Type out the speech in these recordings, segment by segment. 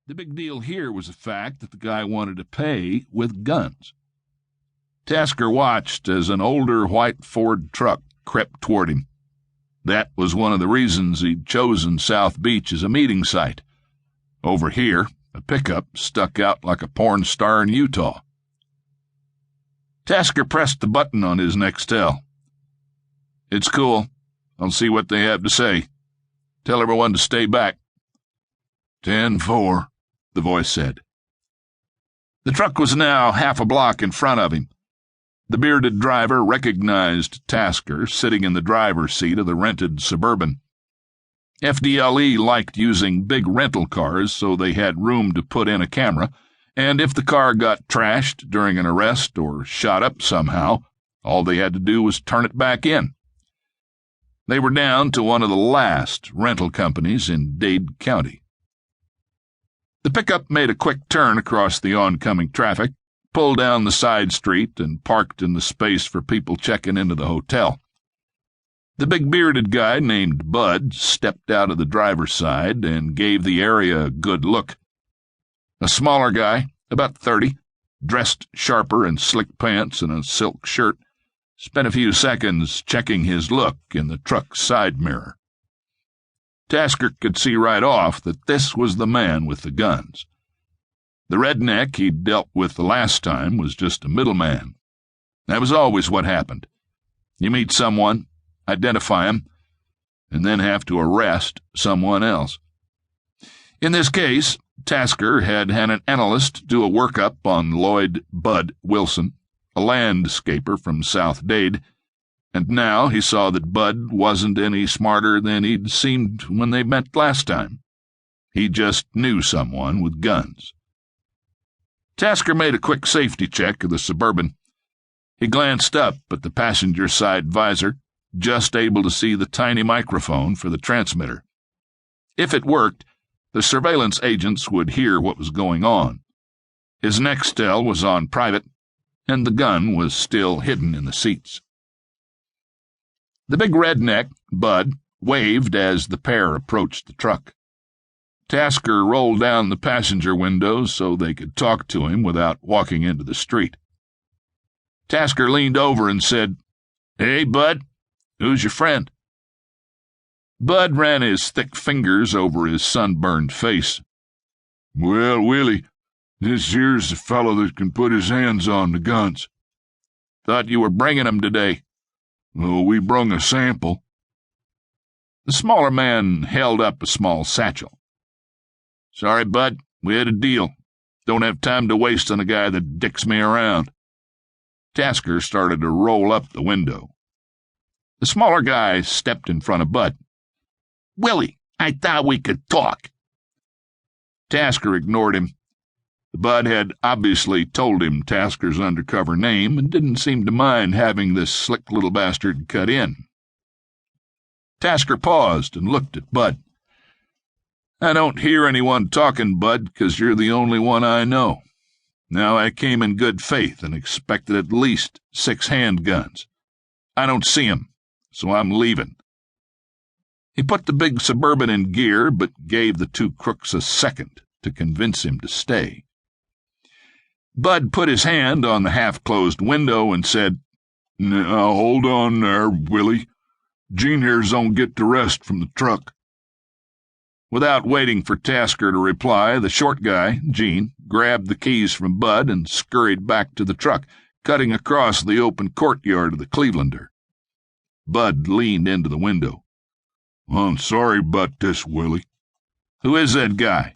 The big deal here was the fact that the guy wanted to pay with guns. Tasker watched as an older white Ford truck crept toward him. That was one of the reasons he'd chosen South Beach as a meeting site. Over here, a pickup stuck out like a porn star in Utah. Tasker pressed the button on his Nextel. "It's cool. I'll see what they have to say. Tell everyone to stay back." 10-4, the voice said. The truck was now half a block in front of him. The bearded driver recognized Tasker sitting in the driver's seat of the rented Suburban. FDLE liked using big rental cars so they had room to put in a camera, and if the car got trashed during an arrest or shot up somehow, all they had to do was turn it back in. They were down to one of the last rental companies in Dade County. The pickup made a quick turn across the oncoming traffic, pulled down the side street, and parked in the space for people checking into the hotel. The big bearded guy named Bud stepped out of the driver's side and gave the area a good look. A smaller guy, about 30, dressed sharper in slick pants and a silk shirt, spent a few seconds checking his look in the truck's side mirror. Tasker could see right off that this was the man with the guns. The redneck he'd dealt with the last time was just a middleman. That was always what happened. You meet someone, identify him, and then have to arrest someone else. In this case, Tasker had an analyst do a workup on Lloyd Bud Wilson, a landscaper from South Dade, and now he saw that Bud wasn't any smarter than he'd seemed when they met last time. He just knew someone with guns. Tasker made a quick safety check of the Suburban. He glanced up at the passenger side visor, just able to see the tiny microphone for the transmitter. If it worked, the surveillance agents would hear what was going on. His Nextel was on private, and the gun was still hidden in the seats. The big redneck, Bud, waved as the pair approached the truck. Tasker rolled down the passenger window so they could talk to him without walking into the street. Tasker leaned over and said, "Hey, Bud, who's your friend?" Bud ran his thick fingers over his sunburned face. "Well, Willie, this here's the fellow that can put his hands on the guns." "Thought you were bringing 'em today." "Well, we brung a sample." The smaller man held up a small satchel. "Sorry, Bud, we had a deal. Don't have time to waste on a guy that dicks me around." Tasker started to roll up the window. The smaller guy stepped in front of Bud. "Willie, I thought we could talk." Tasker ignored him. Bud had obviously told him Tasker's undercover name and didn't seem to mind having this slick little bastard cut in. Tasker paused and looked at Bud. "I don't hear anyone talking, Bud, 'cause you're the only one I know. Now, I came in good faith and expected at least 6 handguns. I don't see 'em, so I'm leaving." He put the big Suburban in gear, but gave the two crooks a second to convince him to stay. Bud put his hand on the half-closed window and said, "Now, hold on there, Willie. Gene here's don't get the rest from the truck." Without waiting for Tasker to reply, the short guy, Gene, grabbed the keys from Bud and scurried back to the truck, cutting across the open courtyard of the Clevelander. Bud leaned into the window. "I'm sorry about this, Willie." "Who is that guy?"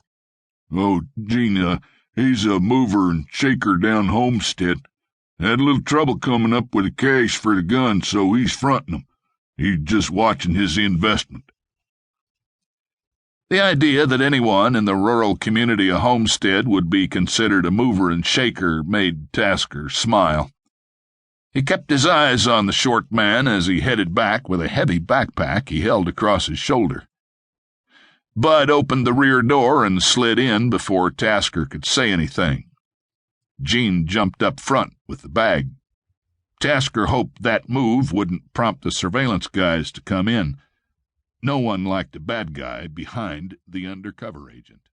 "Oh, Gene, he's a mover and shaker down Homestead. Had a little trouble coming up with the cash for the gun, so he's fronting 'em. He's just watching his investment." The idea that anyone in the rural community of Homestead would be considered a mover and shaker made Tasker smile. He kept his eyes on the short man as he headed back with a heavy backpack he held across his shoulder. Bud opened the rear door and slid in before Tasker could say anything. Gene jumped up front with the bag. Tasker hoped that move wouldn't prompt the surveillance guys to come in. No one liked a bad guy behind the undercover agent.